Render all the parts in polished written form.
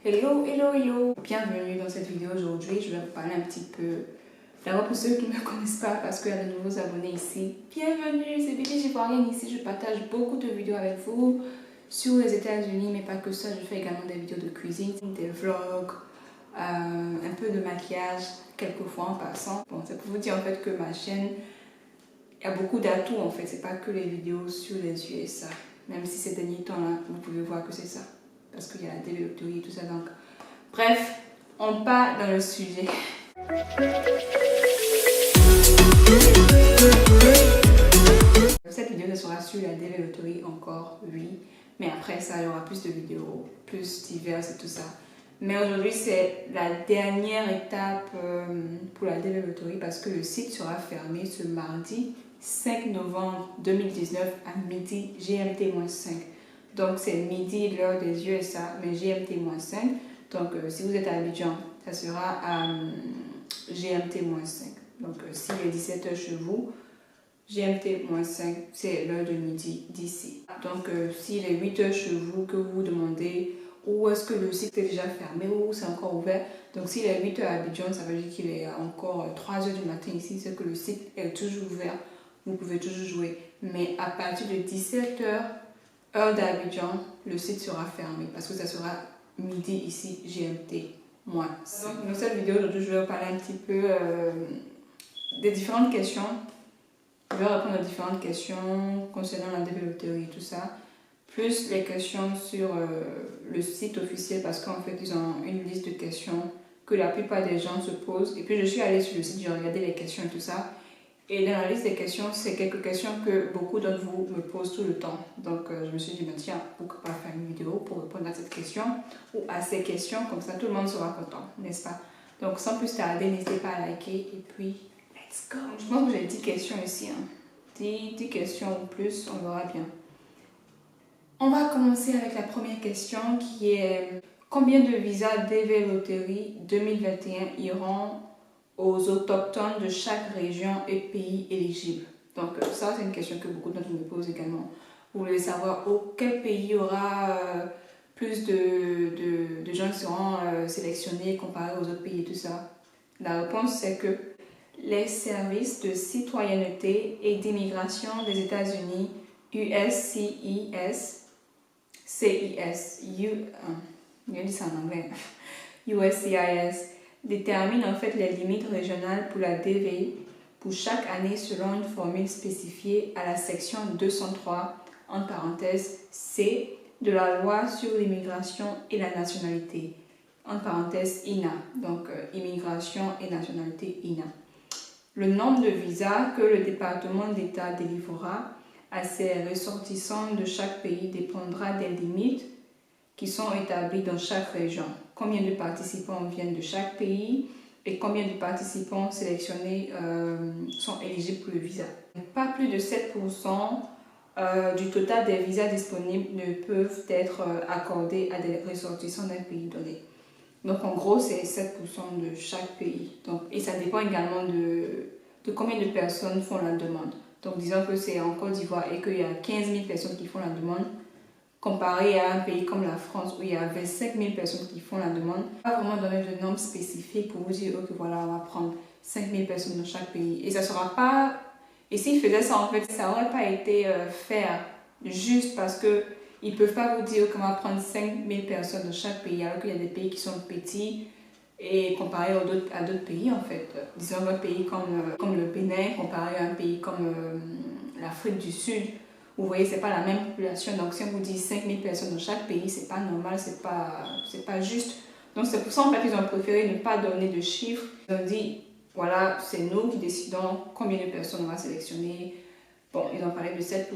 Hello, hello, hello! Bienvenue dans cette vidéo aujourd'hui. Je vais vous parler un petit peu. D'abord pour ceux qui ne me connaissent pas, parce qu'il y a de nouveaux abonnés ici. Bienvenue, c'est Bibi Ivoirienne ici. Je partage beaucoup de vidéos avec vous sur les États-Unis, mais pas que ça. Je fais également des vidéos de cuisine, des vlogs, un peu de maquillage, quelquefois en passant. Bon, c'est pour vous dire en fait que ma chaîne, il y a beaucoup d'atouts en fait. C'est pas que les vidéos sur les USA. Même si ces derniers temps-là, vous pouvez voir que c'est ça. Parce qu'il y a la télé-loterie et tout ça. Donc, bref, on part dans le sujet. Cette vidéo, ce sera sur la télé-loterie encore, oui. Mais après ça, il y aura plus de vidéos, plus diverses et tout ça. Mais aujourd'hui, c'est la dernière étape pour la télé-loterie parce que le site sera fermé ce mardi 5 novembre 2019 à midi GMT-5. Donc, c'est midi l'heure des USA, mais GMT-5. Donc, si vous êtes à Abidjan, ça sera à GMT-5. Donc, s'il est 17h chez vous, GMT-5, c'est l'heure de midi d'ici. Donc, s'il est 8h chez vous, que vous vous demandez où est-ce que le site est déjà fermé ou c'est encore ouvert. Donc, s'il est 8h à Abidjan, ça veut dire qu'il est encore 3h du matin ici, c'est que le site est toujours ouvert. Vous pouvez toujours jouer. Mais à partir de 17h, heure d'Abidjan, le site sera fermé parce que ça sera midi ici, GMT. Donc, dans cette vidéo, aujourd'hui, je vais vous parler un petit peu des différentes questions. Je vais répondre aux différentes questions concernant la télé-loterie et tout ça. Plus les questions sur le site officiel parce qu'en fait, ils ont une liste de questions que la plupart des gens se posent. Et puis, je suis allée sur le site, j'ai regardé les questions et tout ça. Et dans la liste des questions, c'est quelques questions que beaucoup d'entre vous me posent tout le temps. Donc, je me suis dit, bah, tiens, pourquoi pas faire une vidéo pour répondre à cette question ou à ces questions, comme ça tout le monde sera content, n'est-ce pas? Donc, sans plus tarder, n'hésitez pas à liker et puis, let's go! Je pense que j'ai 10 questions ici. 10 questions ou plus, on verra bien. On va commencer avec la première question qui est combien de visas DV Loterie 2021 iront aux autochtones de chaque région et pays éligible. Donc ça, c'est une question que beaucoup d'entre vous me posent également. Vous voulez savoir quel pays aura plus de gens qui seront sélectionnés comparé aux autres pays et tout ça. La réponse, c'est que les services de citoyenneté et d'immigration des États-Unis, USCIS, USCIS, détermine en fait les limites régionales pour la DV pour chaque année selon une formule spécifiée à la section 203, entre parenthèses, C de la loi sur l'immigration et la nationalité, entre parenthèses INA, donc immigration et nationalité INA. Le nombre de visas que le département d'État délivrera à ses ressortissants de chaque pays dépendra des limites qui sont établis dans chaque région. Combien de participants viennent de chaque pays et combien de participants sélectionnés sont éligibles pour le visa. Pas plus de 7% du total des visas disponibles ne peuvent être accordés à des ressortissants d'un pays donné. Donc en gros, c'est 7% de chaque pays. Donc, et ça dépend également de combien de personnes font la demande. Donc disons que c'est en Côte d'Ivoire et qu'il y a 15 000 personnes qui font la demande, comparé à un pays comme la France où il y a 25 000 personnes qui font la demande. Pas vraiment donner de normes spécifiques pour vous dire que voilà, on va prendre 5 000 personnes dans chaque pays. Et ça sera pas... Et s'ils faisaient ça, en fait, ça n'aurait pas été faire juste parce que ils ne peuvent pas vous dire qu'on va prendre 5 000 personnes dans chaque pays alors qu'il y a des pays qui sont petits et comparé à d'autres pays, en fait. Disons un pays comme le Bénin comparé à un pays comme l'Afrique du Sud. Vous voyez, c'est pas la même population. Donc, si on vous dit 5 000 personnes dans chaque pays, c'est pas normal, c'est pas juste. Donc, c'est pour ça, en fait, ils ont préféré ne pas donner de chiffres. Ils ont dit, voilà, c'est nous qui décidons combien de personnes on va sélectionner. Bon, ils ont parlé de 7%,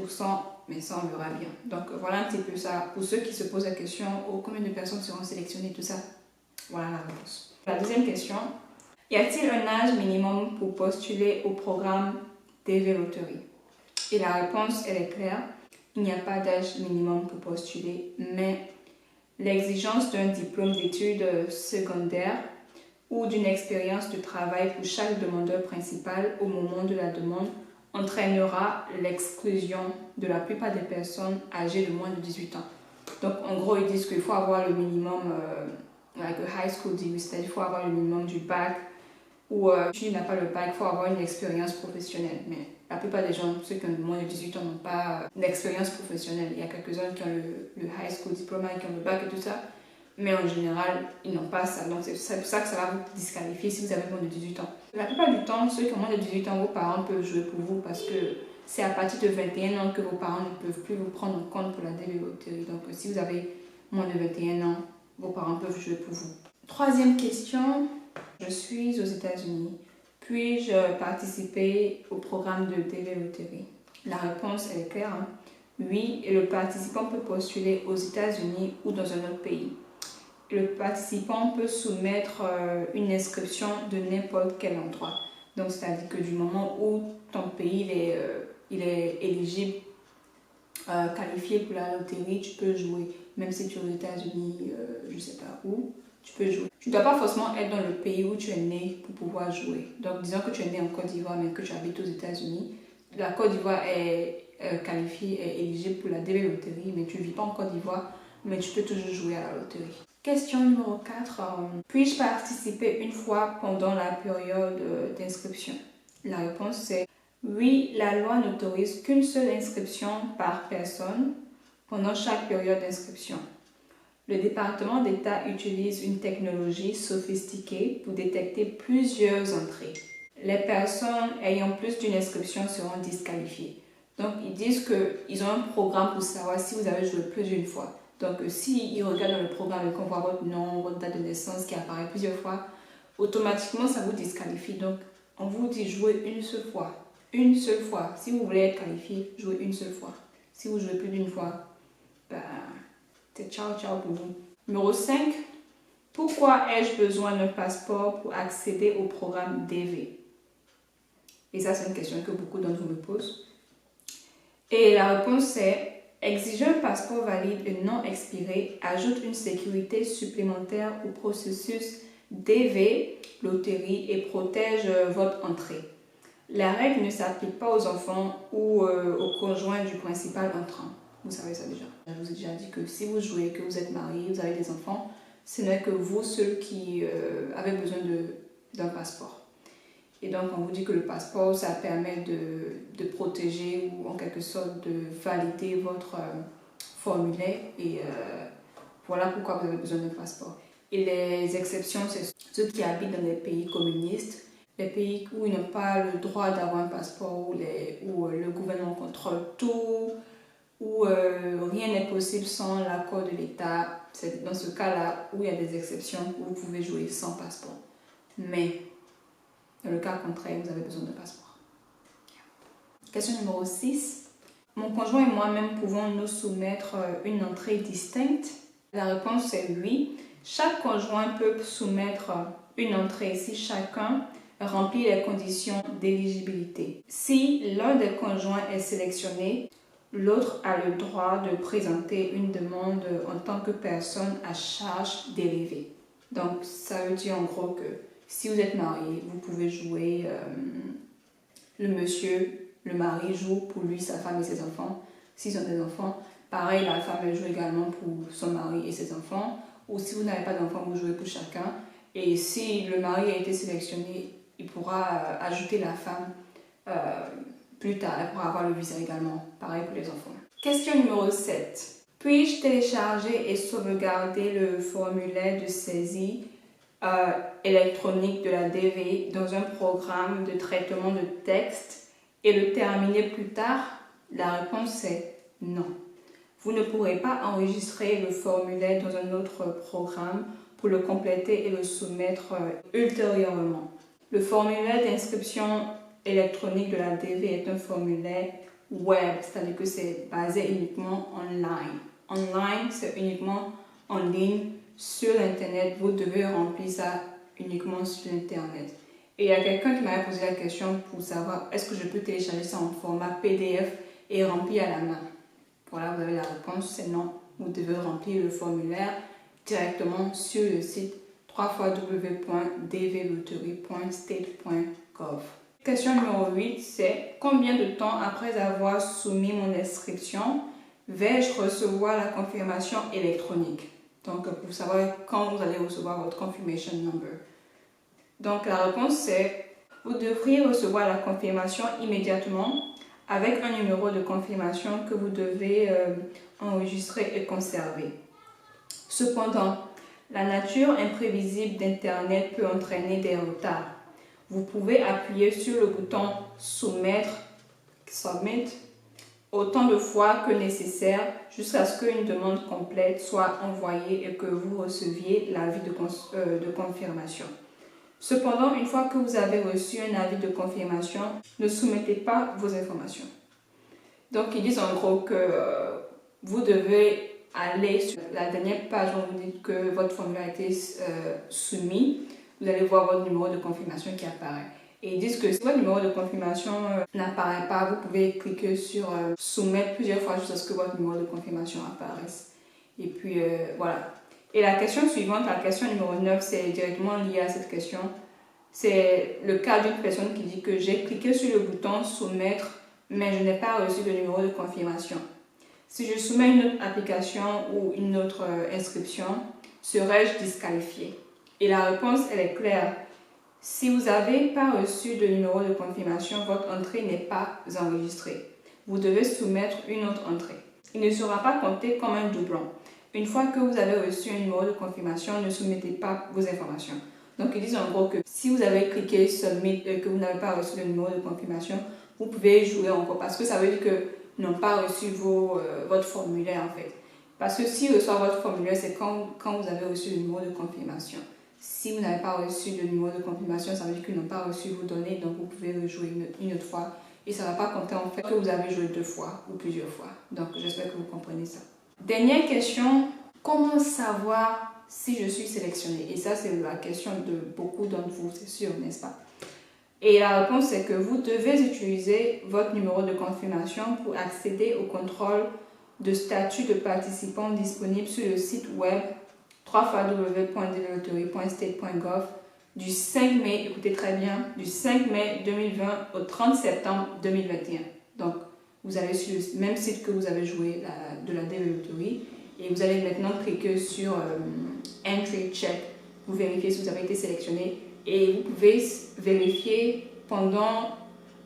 mais ça, on verra bien. Donc, voilà un petit peu ça. Pour ceux qui se posent la question, combien de personnes seront sélectionnées, tout ça. Voilà la réponse. La deuxième question, y a-t-il un âge minimum pour postuler au programme TV Loterie? Et la réponse, elle est claire. Il n'y a pas d'âge minimum pour postuler, mais l'exigence d'un diplôme d'études secondaires ou d'une expérience de travail pour chaque demandeur principal au moment de la demande entraînera l'exclusion de la plupart des personnes âgées de moins de 18 ans. Donc, en gros, ils disent qu'il faut avoir le minimum like a high school degree, c'est-à-dire qu'il faut avoir le minimum du bac, ou si tu n'as pas le bac, il faut avoir une expérience professionnelle. Mais la plupart des gens, ceux qui ont moins de 18 ans, n'ont pas d'expérience professionnelle. Il y a quelques-uns qui ont le high school diploma et qui ont le bac et tout ça, mais en général, ils n'ont pas ça. Donc c'est pour ça que ça va vous disqualifier si vous avez moins de 18 ans. La plupart du temps, ceux qui ont moins de 18 ans, vos parents peuvent jouer pour vous parce que c'est à partir de 21 ans que vos parents ne peuvent plus vous prendre en compte pour la DV loterie. Donc si vous avez moins de 21 ans, vos parents peuvent jouer pour vous. Troisième question, je suis aux États-Unis. Puis-je participer au programme de DV loterie? La réponse est claire. Hein? Oui, et le participant peut postuler aux États-Unis ou dans un autre pays. Le participant peut soumettre une inscription de n'importe quel endroit. Donc, c'est-à-dire que du moment où ton pays il est éligible, qualifié pour la loterie, tu peux jouer. Même si tu es aux États-Unis, je ne sais pas où, tu peux jouer. Tu ne dois pas forcément être dans le pays où tu es né pour pouvoir jouer. Donc, disons que tu es né en Côte d'Ivoire, mais que tu habites aux États-Unis. La Côte d'Ivoire est qualifiée, est éligible pour la DV loterie, mais tu ne vis pas en Côte d'Ivoire, mais tu peux toujours jouer à la loterie. Question numéro 4. Puis-je participer une fois pendant la période d'inscription? La réponse est oui, la loi n'autorise qu'une seule inscription par personne pendant chaque période d'inscription. Le département d'État utilise une technologie sophistiquée pour détecter plusieurs entrées. Les personnes ayant plus d'une inscription seront disqualifiées. Donc, ils disent qu'ils ont un programme pour savoir si vous avez joué plus d'une fois. Donc, s'ils regardent dans le programme et qu'on voit votre nom, votre date de naissance qui apparaît plusieurs fois, automatiquement, ça vous disqualifie. Donc, on vous dit jouer une seule fois. Une seule fois. Si vous voulez être qualifié, jouez une seule fois. Si vous jouez plus d'une fois, c'est ciao ciao pour vous. Numéro 5. Pourquoi ai-je besoin d'un passeport pour accéder au programme DV? Et ça, c'est une question que beaucoup d'entre vous me posent. Et la réponse est exiger un passeport valide et non expiré ajoute une sécurité supplémentaire au processus DV loterie et protège votre entrée. La règle ne s'applique pas aux enfants ou aux conjoints du principal entrant. Vous savez ça déjà. Je vous ai déjà dit que si vous jouez, que vous êtes marié, vous avez des enfants, ce n'est que vous seuls qui avez besoin d'un passeport. Et donc on vous dit que le passeport, ça permet de protéger ou en quelque sorte de valider votre formulaire. Et voilà pourquoi vous avez besoin d'un passeport. Et les exceptions, c'est ceux qui habitent dans des pays communistes, les pays où ils n'ont pas le droit d'avoir un passeport, où le gouvernement contrôle tout, où rien n'est possible sans l'accord de l'État. C'est dans ce cas-là où il y a des exceptions où vous pouvez jouer sans passeport. Mais dans le cas contraire, vous avez besoin d'un passeport. Question numéro 6. Mon conjoint et moi-même pouvons-nous soumettre une entrée distincte? La réponse est oui. Chaque conjoint peut soumettre une entrée si chacun remplit les conditions d'éligibilité. Si l'un des conjoints est sélectionné, l'autre a le droit de présenter une demande en tant que personne à charge dérivée. Donc, ça veut dire en gros que si vous êtes marié, vous pouvez jouer, le mari joue pour lui, sa femme et ses enfants. S'ils ont des enfants, pareil, la femme elle joue également pour son mari et ses enfants. Ou si vous n'avez pas d'enfants, vous jouez pour chacun. Et si le mari a été sélectionné, il pourra ajouter la femme plus tard. Elle pourra avoir le visa également. Pareil pour les enfants. Question numéro 7. Puis-je télécharger et sauvegarder le formulaire de saisie électronique de la DV dans un programme de traitement de texte et le terminer plus tard? La réponse est non. Vous ne pourrez pas enregistrer le formulaire dans un autre programme pour le compléter et le soumettre ultérieurement. Le formulaire d'inscription électronique de la DV est un formulaire web, c'est-à-dire que c'est basé uniquement online. Online, c'est uniquement en ligne sur Internet. Vous devez remplir ça uniquement sur Internet. Et il y a quelqu'un qui m'avait posé la question pour savoir est-ce que je peux télécharger ça en format PDF et remplir à la main. Voilà, vous avez la réponse, c'est non. Vous devez remplir le formulaire directement sur le site www.dvloterie.state.gov. Question numéro 8, c'est combien de temps après avoir soumis mon inscription vais-je recevoir la confirmation électronique? Donc, pour savoir quand vous allez recevoir votre confirmation number. Donc, la réponse c'est, vous devriez recevoir la confirmation immédiatement avec un numéro de confirmation que vous devez enregistrer et conserver. Cependant, la nature imprévisible d'Internet peut entraîner des retards. Vous pouvez appuyer sur le bouton Soumettre, Submit, autant de fois que nécessaire jusqu'à ce qu'une demande complète soit envoyée et que vous receviez l'avis de confirmation. Cependant, une fois que vous avez reçu un avis de confirmation, ne soumettez pas vos informations. Donc, ils disent en gros que vous devez aller sur la dernière page où vous dites que votre formulaire a été soumis. Vous allez voir votre numéro de confirmation qui apparaît. Et ils disent que si votre numéro de confirmation n'apparaît pas, vous pouvez cliquer sur soumettre plusieurs fois jusqu'à ce que votre numéro de confirmation apparaisse. Et puis voilà. Et la question suivante, la question numéro 9, c'est directement lié à cette question. C'est le cas d'une personne qui dit que j'ai cliqué sur le bouton soumettre, mais je n'ai pas reçu de numéro de confirmation. Si je soumets une autre application ou une autre inscription, serais-je disqualifié? Et la réponse, elle est claire. Si vous n'avez pas reçu de numéro de confirmation, votre entrée n'est pas enregistrée. Vous devez soumettre une autre entrée. Il ne sera pas compté comme un doublon. Une fois que vous avez reçu un numéro de confirmation, ne soumettez pas vos informations. Donc, ils disent en gros que si vous avez cliqué Submit et que vous n'avez pas reçu le numéro de confirmation, vous pouvez jouer encore parce que ça veut dire qu'ils n'ont pas reçu votre formulaire en fait. Parce que s'ils reçoivent votre formulaire, c'est quand vous avez reçu le numéro de confirmation. Si vous n'avez pas reçu de numéro de confirmation, ça veut dire qu'ils n'ont pas reçu vos données, donc vous pouvez rejouer une autre fois. Et ça ne va pas compter en fait que vous avez joué 2 fois ou plusieurs fois. Donc, j'espère que vous comprenez ça. Dernière question, comment savoir si je suis sélectionnée? Et ça, c'est la question de beaucoup d'entre vous, c'est sûr, n'est-ce pas? Et la réponse, c'est que vous devez utiliser votre numéro de confirmation pour accéder au contrôle de statut de participant disponible sur le site web www.develotery.state.gov du 5 mai, écoutez très bien, du 5 mai 2020 au 30 septembre 2021. Donc, vous allez sur le même site que vous avez joué de la Develotery et vous allez maintenant cliquer sur Entry Check. Vous vérifiez si vous avez été sélectionné et vous pouvez vérifier pendant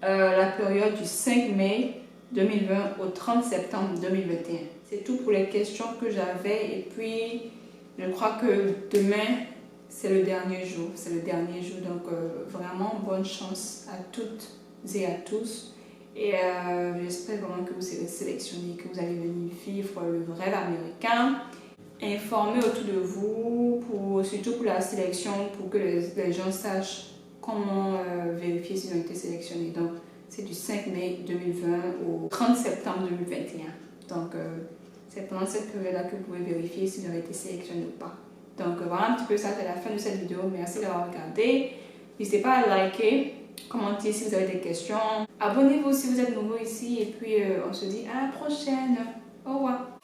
la période du 5 mai 2020 au 30 septembre 2021. C'est tout pour les questions que j'avais et puis je crois que demain c'est le dernier jour. Donc vraiment bonne chance à toutes et à tous. Et j'espère vraiment que vous serez sélectionnés, que vous allez venir vivre le rêve américain. Informer autour de vous, surtout pour la sélection, pour que les gens sachent comment vérifier s'ils ont été sélectionnés. Donc, c'est du 5 mai 2020 au 30 septembre 2021. Donc, c'est pendant cette période-là que vous pouvez vérifier si vous avez été sélectionné ou pas. Donc, voilà un petit peu ça, c'est la fin de cette vidéo. Merci d'avoir regardé. N'hésitez pas à liker, commenter si vous avez des questions. Abonnez-vous si vous êtes nouveau ici. Et puis, on se dit à la prochaine. Au revoir.